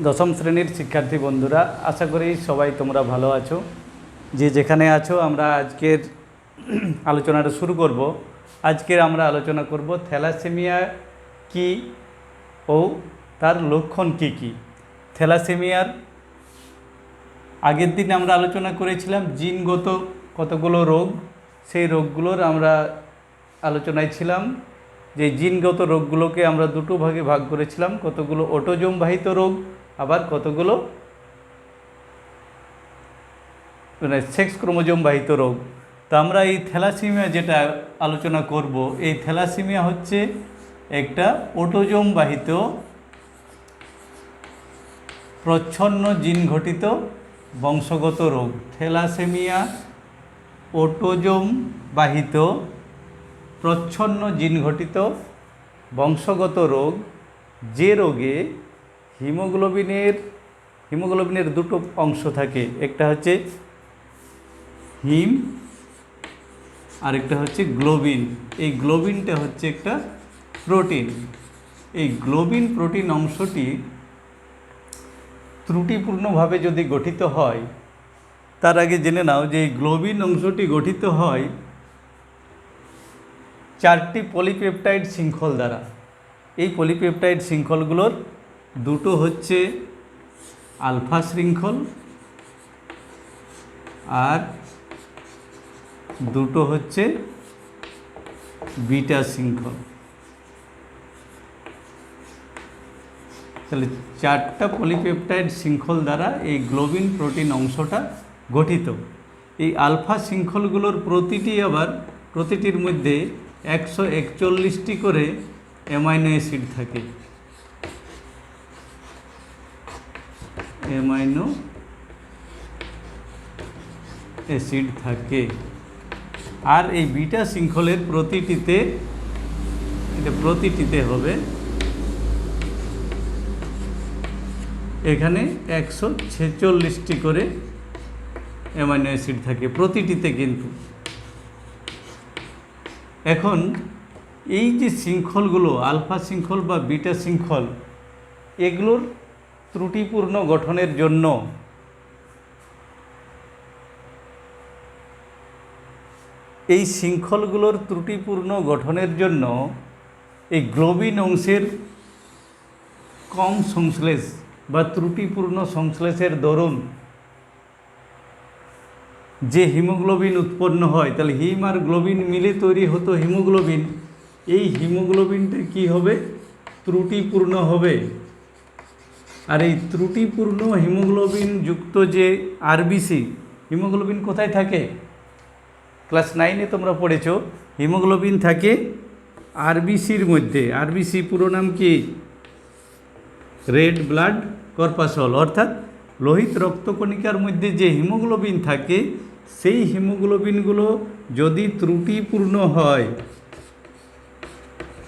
দশম শ্রেণীর শিক্ষার্থী বন্ধুরা, আশা করি সবাই তোমরা ভালো আছো। যে যেখানে আছো, আমরা আজকের আলোচনাটা শুরু করব। আজকের আমরা আলোচনা করব থ্যালাসেমিয়া কি ও তার লক্ষণ কি কি। থ্যালাসেমিয়ার আগের দিন আমরা আলোচনা করেছিলাম জিনগত কতগুলো রোগ, সেই রোগগুলোর আমরা আলোচনায় ছিলাম যে জিনগত রোগগুলোকে আমরা দুটো ভাগে ভাগ করেছিলাম, কতগুলো অটোজোম বাহিত রোগ, আবার কতগুলো সেক্স ক্রোমোজোম বাহিত রোগ। তো আমরা এই থ্যালাসেমিয়া যেটা আলোচনা করব, এই থ্যালাসেমিয়া হচ্ছে একটা অটোজোম বাহিত প্রচ্ছন্ন জিন ঘটিত বংশগত রোগ। থ্যালাসেমিয়া অটোজোম বাহিত প্রচ্ছন্ন জিন ঘটিত বংশগত রোগ, যে রোগে হিমোগ্লোবিনের দুটো অংশ থাকে, একটা হচ্ছে হিম আর একটা হচ্ছে গ্লোবিন। এই গ্লোবিনটা হচ্ছে একটা প্রোটিন। এই গ্লোবিন প্রোটিন অংশটি ত্রুটিপূর্ণভাবে যদি গঠিত হয়, তার আগে জেনে নাও যে এই গ্লোবিন অংশটি গঠিত হয় 4টি পলিপেপটাইড শৃঙ্খল দ্বারা। এই পলিপেপটাইড শৃঙ্খলগুলোর দুটো হচ্ছে আলফা শৃঙ্খল আর দুটো হচ্ছে বিটা শৃঙ্খল। তাহলে 4টা পলিপেপটাইড শৃঙ্খল দ্বারা এই গ্লোবিন প্রোটিন অংশটা গঠিত। এই আলফা শৃঙ্খলগুলোর প্রতিটির মধ্যে 141টি করে অ্যামাইনো অ্যাসিড থাকে। অ্যামাইনো অ্যাসিড থাকে। আর এই বিটা শৃঙ্খলের প্রতিটিতে হবে এখানে 146টি করে অ্যামাইনো অ্যাসিড থাকে প্রতিটিতে। কিন্তু এখন এই যে শৃঙ্খলগুলো, আলফা শৃঙ্খল বা বিটা শৃঙ্খল, এগুলোর ত্রুটিপূর্ণ গঠনের জন্য এই শৃঙ্খলগুলোর ত্রুটিপূর্ণ গঠনের জন্য এই গ্লোবিন অংশের কম সংশ্লেষ বা ত্রুটিপূর্ণ সংশ্লেষের দরুন যে হিমোগ্লোবিন উৎপন্ন হয়, তাহলে হিম আর গ্লোবিন মিলে তৈরি হতো হিমোগ্লোবিন। এই হিমোগ্লোবিনটা কি হবে? ত্রুটিপূর্ণ হবে। আর এই ত্রুটিপূর্ণ হিমোগ্লোবিন যুক্ত যে আরবিসি, হিমোগ্লোবিন কোথায় থাকে? ক্লাস 9-এ তোমরা পড়েছো, হিমোগ্লোবিন থাকে আরবিসির মধ্যে। আরবিসি পুরো নাম কি? Red blood corpuscle. অর্থাৎ লোহিত রক্তকণিকার মধ্যে যে হিমোগ্লোবিন থাকে, সেই হিমোগ্লোবিনগুলো যদি ত্রুটিপূর্ণ হয়,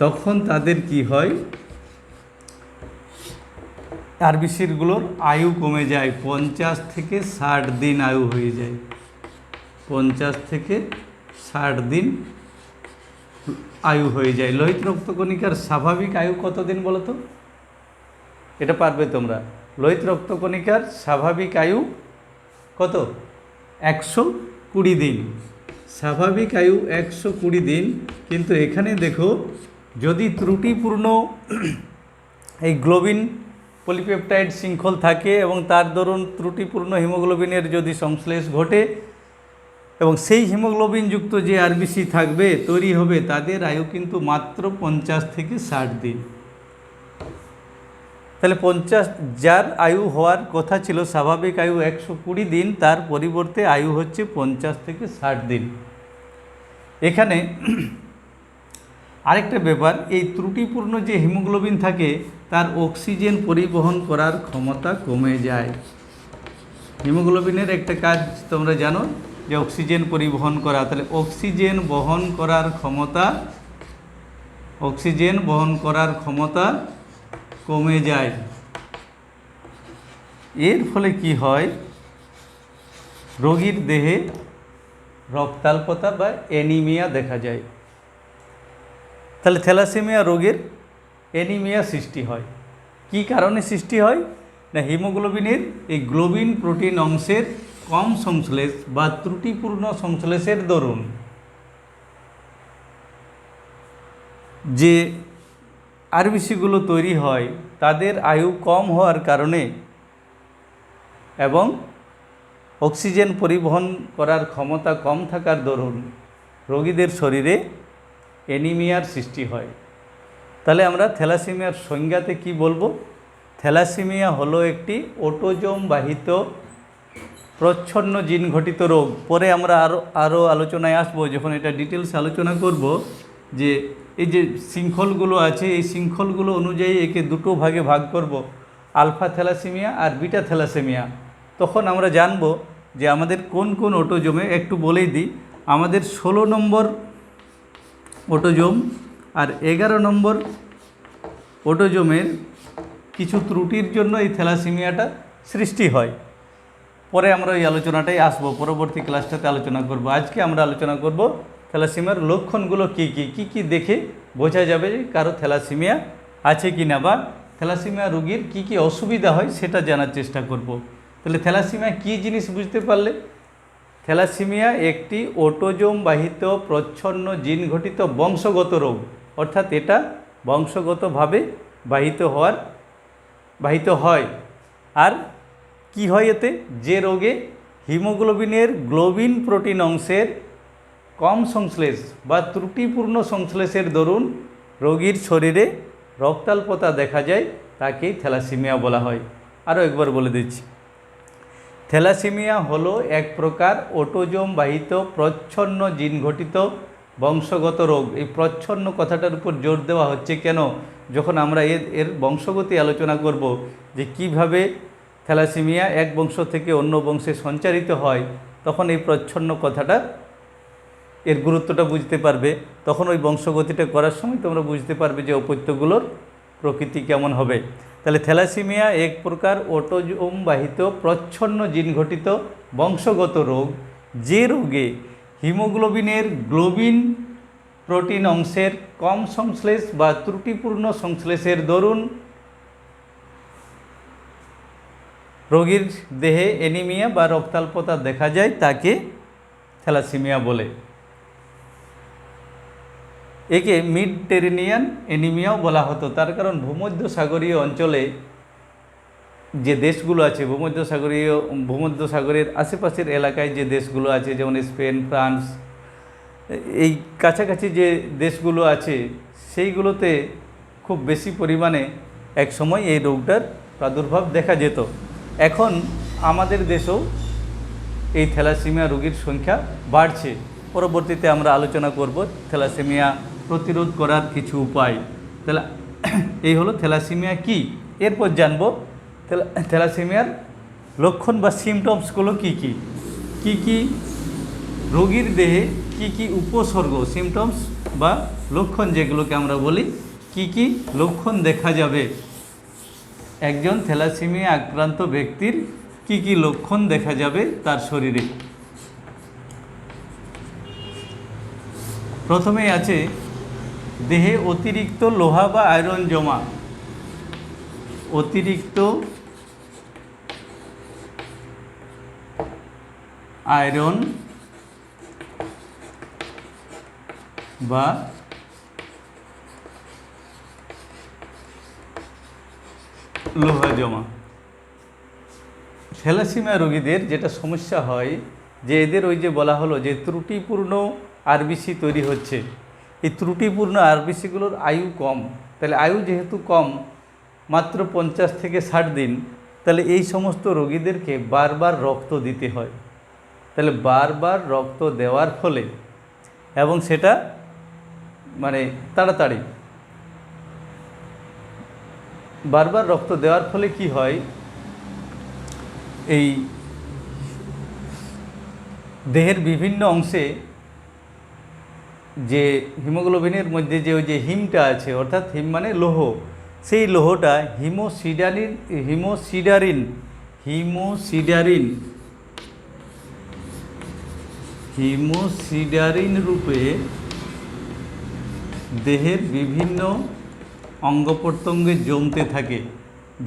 তখন তাদের কি হয়? আরবিসিগুলোর আয়ু কমে যায়, 50 থেকে 60 দিন আয়ু হয়ে যায়। 50 থেকে 60 দিন আয়ু হয়ে যায়। লোহিত রক্তকণিকার স্বাভাবিক আয়ু কতদিন বলো তো? এটা পারবে তোমরা। লোহিত রক্তকণিকার স্বাভাবিক আয়ু কত? 120 দিন। স্বাভাবিক আয়ু 120 দিন। কিন্তু এখানে দেখো, যদি ত্রুটিপূর্ণ এই গ্লোবিন পলিপেপটাইড শৃঙ্খল থাকে এবং তার দরুন ত্রুটিপূর্ণ হিমোগ্লোবিনের যদি সংশ্লেষ ঘটে এবং সেই হিমোগ্লোবিনযুক্ত যে আরবিসি থাকবে, তৈরি হবে, তাদের আয়ু কিন্তু মাত্র 50 থেকে 60 দিন। তাহলে 50, যার আয়ু হওয়ার কথা ছিল স্বাভাবিক আয়ু 120 দিন, তার পরিবর্তে আয়ু হচ্ছে 50 থেকে 60 দিন। এখানে আরেকটা ব্যাপার, এই ত্রুটিপূর্ণ যে হিমোগ্লোবিন থাকে, তার অক্সিজেন পরিবহন করার ক্ষমতা কমে যায়। হিমোগ্লোবিনের একটা কাজ তোমরা জানো যে অক্সিজেন পরিবহন করা। তাহলে অক্সিজেন বহন করার ক্ষমতা কমে যায়। এর ফলে কি হয়? রোগীর দেহে রক্তাল্পতা বা অ্যানিমিয়া দেখা যায়। তাহলে থ্যালাসেমিয়া রোগের অ্যানিমিয়া সৃষ্টি হয়। কি কারণে সৃষ্টি হয় না, হিমোগ্লোবিনের এই গ্লোবিন প্রোটিন অংশের কম সংশ্লেষ বা ত্রুটিপূর্ণ সংশ্লেষের দরুন যে আরবিসিগুলো তৈরি হয় তাদের আয়ু কম হওয়ার কারণে এবং অক্সিজেন পরিবহন করার ক্ষমতা কম থাকার দরুন রোগীদের শরীরে অ্যানিমিয়ার সৃষ্টি হয়। তাহলে আমরা থ্যালাসেমিয়ার সংজ্ঞাতে কি বলবো? থ্যালাসেমিয়া হলো একটি অটোজোম বাহিত প্রচ্ছন্ন জিন ঘটিত রোগ। পরে আমরা আরও আলোচনায় আসবো, যখন এটা ডিটেলসে আলোচনা করব, যে এই যে শৃঙ্খলগুলো আছে এই শৃঙ্খলগুলো অনুযায়ী একে দুটো ভাগে ভাগ করব, আলফা থ্যালাসেমিয়া আর বিটা থ্যালাসেমিয়া। তখন আমরা জানব যে আমাদের কোন কোন অটোজোমে, একটু বলেই দিই, আমাদের 16 নম্বর অটোজোম আর 11 নম্বর অটোজোমের কিছু ত্রুটির জন্য এই থ্যালাসেমিয়াটা সৃষ্টি হয়। পরে আমরা এই আলোচনাটাই আসবো, পরবর্তী ক্লাসটাতে আলোচনা করব। আজকে আমরা আলোচনা করব থ্যালাসেমিয়ার লক্ষণগুলো কী কী দেখে বোঝা যাবে যে কারো থ্যালাসেমিয়া আছে কি না, বা থ্যালাসেমিয়া রোগীর কী অসুবিধা হয় সেটা জানার চেষ্টা করব। তাহলে থ্যালাসেমিয়া কী জিনিস বুঝতে পারলে, থ্যালাসেমিয়া একটি অটোজোম বাহিত প্রচ্ছন্ন জিন ঘটিত বংশগত রোগ, অর্থাৎ এটা বংশগতভাবে বাহিত হয়। আর কি হয় এতে, যে রোগে হিমোগ্লোবিনের গ্লোবিন প্রোটিন অংশের কম সংশ্লেষ বা ত্রুটিপূর্ণ সংশ্লেষের দরুন রোগীর শরীরে রক্তাল্পতা দেখা যায়, তাকেই থ্যালাসেমিয়া বলা হয়। আরও একবার বলে দিচ্ছি, থ্যালাসেমিয়া হলো এক প্রকার অটোজোম বাহিত প্রচ্ছন্ন জিন ঘটিত বংশগত রোগ। এই প্রচ্ছন্ন কথাটার উপর জোর দেওয়া হচ্ছে কেন, যখন আমরা এর বংশগতি আলোচনা করব, যে কিভাবে থ্যালাসেমিয়া এক বংশ থেকে অন্য বংশে সঞ্চারিত হয়, তখন এই প্রচ্ছন্ন কথাটা এর গুরুত্বটা বুঝতে পারবে। তখন ওই বংশগতিটা করার সময় তোমরা বুঝতে পারবে যে অপত্যগুলোর প্রকৃতি কেমন হবে। তাহলে থ্যালাসেমিয়া এক প্রকার অটোজোম বাহিত প্রচ্ছন্ন জিন ঘটিত বংশগত রোগ, যে রোগে হিমোগ্লোবিনের গ্লোবিন প্রোটিন অংশের কম সংশ্লেষ বা ত্রুটিপূর্ণ সংশ্লেষের দরুন রোগীর দেহে অ্যানিমিয়া বা রক্তাল্পতা দেখা যায়, তাকে থ্যালাসেমিয়া বলে। একে মেডিটেরেনিয়ান অ্যানিমিয়াও বলা হতো, তার কারণ ভূমধ্যসাগরীয় অঞ্চলে যে দেশগুলো আছে, ভূমধ্যসাগরের আশেপাশের এলাকায় যে দেশগুলো আছে, যেমন স্পেন, ফ্রান্স, এই কাছাকাছি যে দেশগুলো আছে, সেইগুলোতে খুব বেশি পরিমাণে এক সময় এই রোগটার প্রাদুর্ভাব দেখা যেত। এখন আমাদের দেশেও এই থ্যালাসেমিয়া রোগীর সংখ্যা বাড়ছে। পরবর্তীতে আমরা আলোচনা করব থ্যালাসেমিয়া প্রতিরোধ করার কিছু উপায়। তাহলে এই হলো থ্যালাসেমিয়া কি। এরপর জানব থ্যালাসেমিয়ার লক্ষণ বা সিমটমসগুলো কি রোগীর দেহে কি উপসর্গ, সিমটমস বা লক্ষণ যেগুলোকে আমরা বলি, কি লক্ষণ দেখা যাবে একজন থ্যালাসেমিয়া আক্রান্ত ব্যক্তির, কি লক্ষণ দেখা যাবে তার শরীরে। প্রথমেই আছে দেহে অতিরিক্ত লোহা বা আয়রন জমা। অতিরিক্ত আয়রন বা লোহা জমা। থ্যালাসেমিয়া রোগীদের যেটা সমস্যা হয়, যে এদের ওই যে বলা হলো যে ত্রুটিপূর্ণ আরবিসি তৈরি হচ্ছে, এই ত্রুটিপূর্ণ আরবিসিগুলোর আয়ু কম। তাহলে আয়ু যেহেতু কম, মাত্র 50 থেকে 60 দিন, তাহলে এই সমস্ত রোগীদেরকে বারবার রক্ত দিতে হয়। তাহলে বারবার রক্ত দেওয়ার ফলে, এবং সেটা মানে তাড়াতাড়ি বারবার রক্ত দেওয়ার ফলে কি হয়, এই দেহের বিভিন্ন অংশে যে হিমোগ্লোবিনের মধ্যে যে ওই যে হিমটা আছে, অর্থাৎ হিম মানে লৌহ, সেই লৌহটা হিমোসিডারিন রূপে দেহের বিভিন্ন অঙ্গ প্রত্যঙ্গে জমতে থাকে।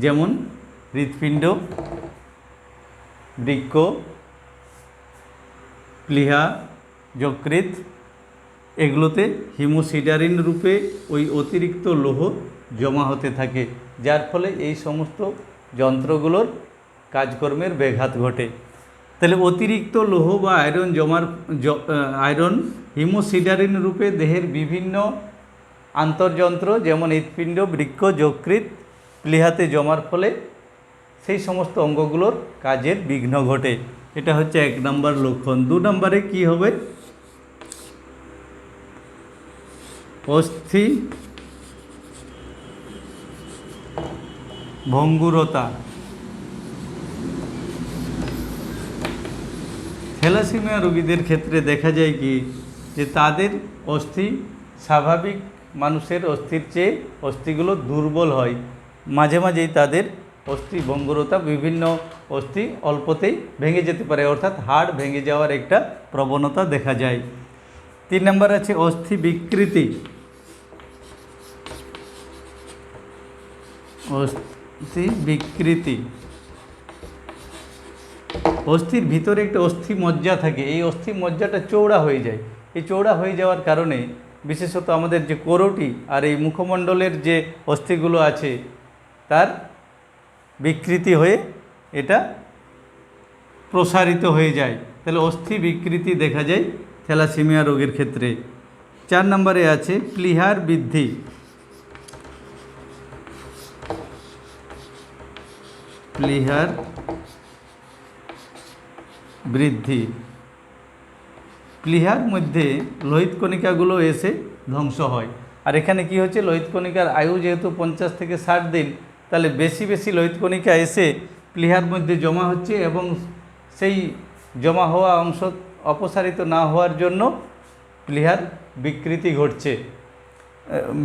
যেমন হৃৎপিণ্ড, বৃক্ক, প্লীহা, যকৃৎ, এগুলোতে হিমোসিডারিন রূপে ওই অতিরিক্ত লৌহ জমা হতে থাকে, যার ফলে এই সমস্ত যন্ত্রগুলোর কাজকর্মের ব্যাঘাত ঘটে। তাহলে অতিরিক্ত লৌহ বা আয়রন আয়রন হিমোসিডারিন রূপে দেহের বিভিন্ন আন্তর্যন্ত্র যেমন হৃৎপিণ্ড, বৃক্ক, যকৃৎ, প্লীহাতে জমার ফলে সেই সমস্ত অঙ্গগুলোর কাজের বিঘ্ন ঘটে। এটা হচ্ছে 1 নম্বর লক্ষণ। 2 নম্বরে কি হবে? অস্থি ভঙ্গুরতা। থ্যালাসেমিয়া রোগীদের ক্ষেত্রে দেখা যায় কি যে তাদের অস্থি স্বাভাবিক মানুষের অস্থির চেয়ে অস্থিগুলো দুর্বল হয়, মাঝে মাঝেই তাদের অস্থি ভঙ্গুরতা, বিভিন্ন অস্থি অল্পতেই ভেঙে যেতে পারে, অর্থাৎ হাড় ভেঙে যাওয়ার একটা প্রবণতা দেখা যায়। 3 নম্বর আছে অস্থি বিকৃতি। অস্থি বিকৃতি, অস্থির ভিতরে একটা অস্থি মজ্জা থাকে, এই অস্থি মজ্জাটা চৌড়া হয়ে যায়। এই চৌড়া হয়ে যাওয়ার কারণে বিশেষত আমাদের যে করোটি আর এই মুখমণ্ডলের যে অস্থিগুলো আছে তার বিকৃতি হয়ে এটা প্রসারিত হয়ে যায়। তাহলে অস্থি বিকৃতি দেখা যায় থ্যালাসেমিয়া রোগের ক্ষেত্রে। 4 নম্বরে আছে প্লীহার বৃদ্ধি। প্লীহার বৃদ্ধি, প্লীহার মধ্যে লোহিত কণিকাগুলো এসে ধ্বংস হয়। আর এখানে কি হচ্ছে, লোহিত কণিকার আয়ু যেহেতু 50 থেকে 60 দিন, তাহলে বেশি বেশি লোহিত কণিকা এসে প্লীহার মধ্যে জমা হচ্ছে এবং সেই জমা হওয়া অংশ অপসারিত না হওয়ার জন্য প্লীহার বিকৃতি ঘটছে।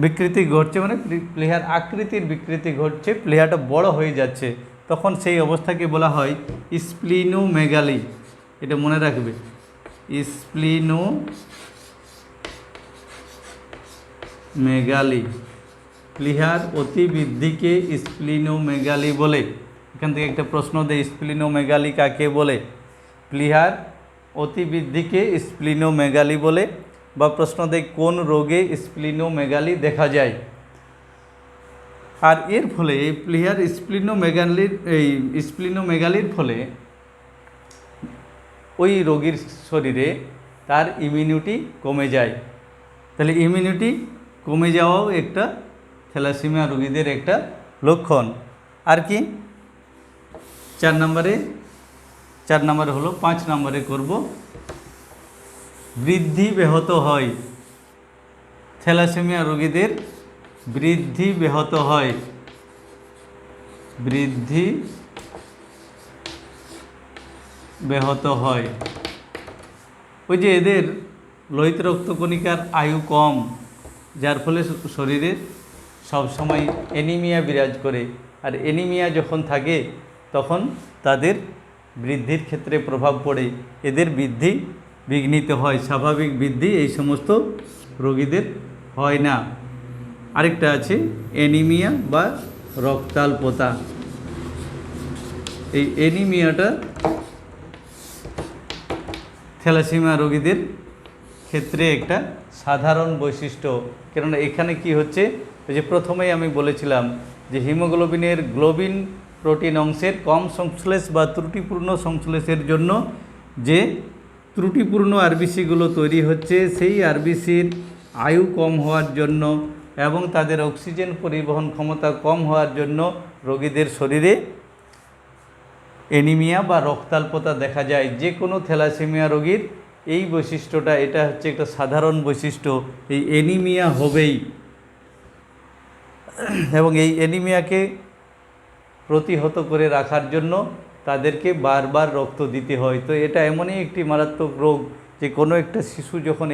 বিকৃতি ঘটছে মানে প্লীহার আকৃতির বিকৃতি ঘটছে, প্লীহাটা বড় হয়ে যাচ্ছে। তখন সেই অবস্থাকে বলা হয় স্প্লিনোমেগালি। এটা মনে রাখবে, স্প্লিনোমেগালি। প্লীহার অতিবৃদ্ধিকে স্প্লিনোমেগালি বলে। এখান থেকে একটা প্রশ্ন দেয়, স্প্লিনোমেগালি কাকে বলে? প্লীহার অতিবৃদ্ধিকে স্প্লিনোমেগালি বলে। বা প্রশ্ন দেয় কোন রোগে স্প্লিনোমেগালি দেখা যায়। আর এর ফলে প্লীহার স্প্লিনোমেগালির ফলে ওই রোগীর শরীরে তার ইমিউনিটি কমে যায়। তাহলে ইমিউনিটি কমে যাওয়াও একটা থ্যালাসেমিয়া রোগীদের একটা লক্ষণ। আর কি 4 নম্বরে হলো। 5 নম্বরে করব, বৃদ্ধি ব্যাহত হয়। থ্যালাসেমিয়া রোগীদের বৃদ্ধি ব্যাহত হয়। বৃদ্ধি ব্যাহত হয়, ওই যে এদের লোহিত রক্তকণিকার আয়ু কম, যার ফলে শরীরে সবসময় অ্যানিমিয়া বিরাজ করে। আর অ্যানিমিয়া যখন থাকে তখন তাদের বৃদ্ধির ক্ষেত্রে প্রভাব পড়ে, এদের বৃদ্ধি বিঘ্নিত হয়। স্বাভাবিক বৃদ্ধি এই সমস্ত রোগীদের হয় না। আরেকটা আছে অ্যানিমিয়া বা রক্তাল্পতা। এই অ্যানিমিয়াটা থ্যালাসেমিয়া রোগীদের ক্ষেত্রে একটা সাধারণ বৈশিষ্ট্য। কেননা এখানে কি হচ্ছে, ওই যে প্রথমেই আমি বলেছিলাম যে হিমোগ্লোবিনের গ্লোবিন প্রোটিন অংশের কম সংশ্লেষ বা ত্রুটিপূর্ণ সংশ্লেষের জন্য যে ত্রুটিপূর্ণ আরবিসিগুলো তৈরি হচ্ছে, সেই আরবিসির আয়ু কম হওয়ার জন্য এবং তাদের অক্সিজেন পরিবহন ক্ষমতা কম হওয়ার জন্য রোগীদের শরীরে অ্যানিমিয়া বা রক্তাল্পতা দেখা যায়। যে কোনো থ্যালাসেমিয়া রোগীর এই বৈশিষ্ট্যটা, এটা হচ্ছে একটা সাধারণ বৈশিষ্ট্য, এই অ্যানিমিয়া হবেই। এবং এই অ্যানিমিয়াকে প্রতিহত করে রাখার জন্য তাদেরকে বারবার রক্ত দিতে হয়। তো এটা এমনই একটি মারাত্মক রোগ যে কোনো একটা শিশু যখন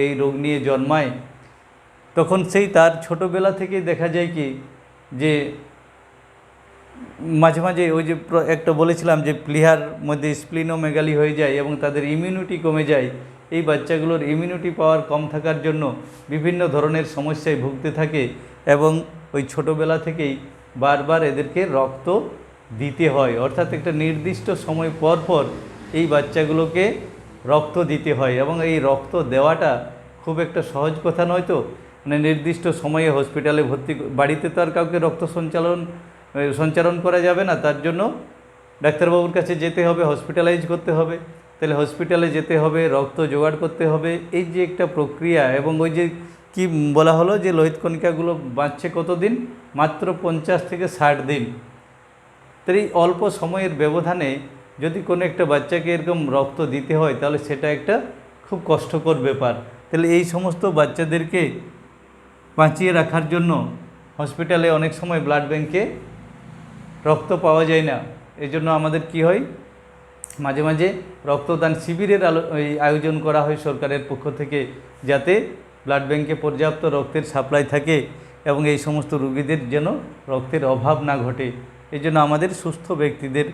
এই রোগ নিয়ে জন্মায়, তখন সেই তার ছোটোবেলা থেকে দেখা যায় কি যে মাঝে মাঝে ওই যে একটা বলেছিলাম যে প্লীহার মধ্যে স্প্লিনোমেগালি হয়ে যায় এবং তাদের ইমিউনিটি কমে যায়। এই বাচ্চাগুলোর ইমিউনিটি পাওয়ার কম থাকার জন্য বিভিন্ন ধরনের সমস্যায় ভুগতে থাকে এবং ওই ছোটোবেলা থেকেই বারবার এদেরকে রক্ত দিতে হয়, অর্থাৎ একটা নির্দিষ্ট সময় পর পর এই বাচ্চাগুলোকে রক্ত দিতে হয়। এবং এই রক্ত দেওয়াটা খুব একটা সহজ কথা নয়, তো মানে নির্দিষ্ট সময়ে হসপিটালে ভর্তি, বাড়িতে তো আর কাউকে রক্ত সঞ্চালন করা যাবে না, তার জন্য ডাক্তারবাবুর কাছে যেতে হবে, হসপিটালাইজ করতে হবে। তাহলে হসপিটালে যেতে হবে, রক্ত জোগাড় করতে হবে, এই যে একটা প্রক্রিয়া। এবং ওই যে কি বলা হলো যে লোহিত কণিকাগুলো বাঁচছে কতদিন, মাত্র 50 থেকে 60 দিন। তাই এই অল্প সময়ের ব্যবধানে যদি কোনো একটা বাচ্চাকে এরকম রক্ত দিতে হয় তাহলে সেটা একটা খুব কষ্টকর ব্যাপার। তাহলে এই সমস্ত বাচ্চাদেরকে বাঁচিয়ে রাখার জন্য হসপিটালে অনেক সময় ব্লাড ব্যাংকে রক্ত পাওয়া যায় না, এই জন্য আমাদের কি হয়, মাঝে মাঝে রক্তদান শিবিরের আয়োজন করা হয় সরকারের পক্ষ থেকে, যাতে ব্লাড ব্যাংকে পর্যাপ্ত রক্তের সাপ্লাই থাকে এবং এই সমস্ত রোগীদের যেন রক্তের অভাব না ঘটে। এই জন্য আমাদের সুস্থ ব্যক্তিদের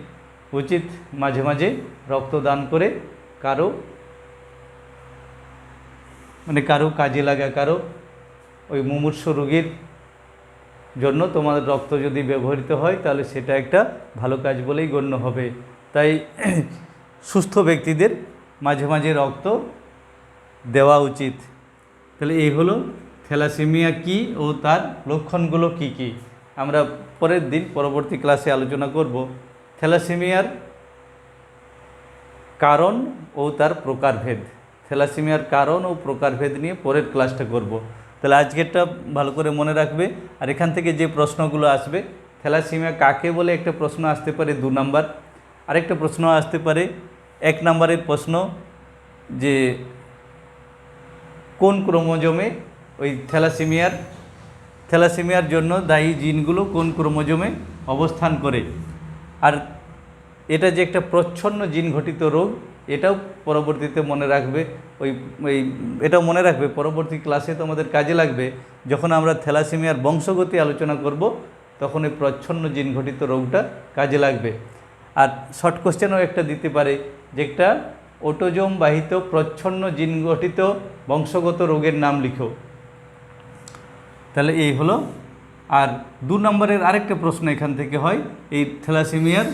উচিত মাঝে মাঝে রক্তদান করে কারো কাজে লাগা, কারো ওই মুমূর্ষ রোগীর জন্য তোমাদের রক্ত যদি ব্যবহৃত হয় তাহলে সেটা একটা ভালো কাজ বলেই গণ্য হবে। তাই সুস্থ ব্যক্তিদের মাঝে মাঝে রক্ত দেওয়া উচিত। তাহলে এই হলো থ্যালাসেমিয়া কি ও তার লক্ষণগুলো কি কি। আমরা পরের দিন পরবর্তী ক্লাসে আলোচনা করব থ্যালাসেমিয়ার কারণ ও তার প্রকারভেদ। থ্যালাসেমিয়ার কারণ ও প্রকারভেদ নিয়ে পরের ক্লাসটা করব। তাহলে আজকেরটা ভালো করে মনে রাখবে। আর এখান থেকে যে প্রশ্নগুলো আসবে, থ্যালাসেমিয়া কাকে বলে একটা প্রশ্ন আসতে পারে 2 নাম্বার, আরেকটা প্রশ্ন আসতে পারে 1 নাম্বারের প্রশ্ন যে কোন ক্রোমোজোমে ওই থ্যালাসেমিয়ার জন্য দায়ী জিনগুলো কোন ক্রোমোজোমে অবস্থান করে। আর এটা যে একটা প্রচ্ছন্ন জিন ঘটিত রোগ, এটাও পরবর্তীতে মনে রাখবে। এটাও মনে রাখবে, পরবর্তী ক্লাসে তো আমাদের কাজে লাগবে। যখন আমরা থ্যালাসেমিয়ার বংশগতি আলোচনা করব তখন এই প্রচ্ছন্ন জিন ঘটিত রোগটা কাজে লাগবে। আর শর্ট কোশ্চেনও একটা দিতে পারে, যেটা অটোজোম বাহিত প্রচ্ছন্ন জিন গঠিত বংশগত রোগের নাম লিখো। তাহলে এই হলো। আর 2 নম্বরের আরেকটা প্রশ্ন এখান থেকে হয়, এই থ্যালাসেমিয়ার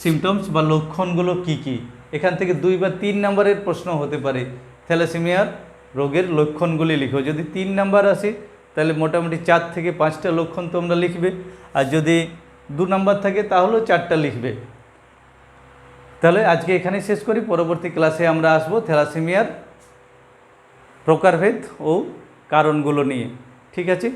সিমটমস বা লক্ষণগুলো কি কি। এখান থেকে 2 বা 3 নম্বরের প্রশ্ন হতে পারে, থ্যালাসেমিয়ার রোগের লক্ষণগুলি লিখো। যদি 3 নাম্বার আসে তাহলে মোটামুটি 4 থেকে 5টা লক্ষণ তোমরা লিখবে, আর যদি 2 নাম্বার থাকে তাহলেও 4টা লিখবে। তাহলে আজকে এখানেই শেষ করি, পরবর্তী ক্লাসে আমরা আসবো থ্যালাসেমিয়ার প্রকারভেদ ও কারণগুলো নিয়ে। ঠিক আছে।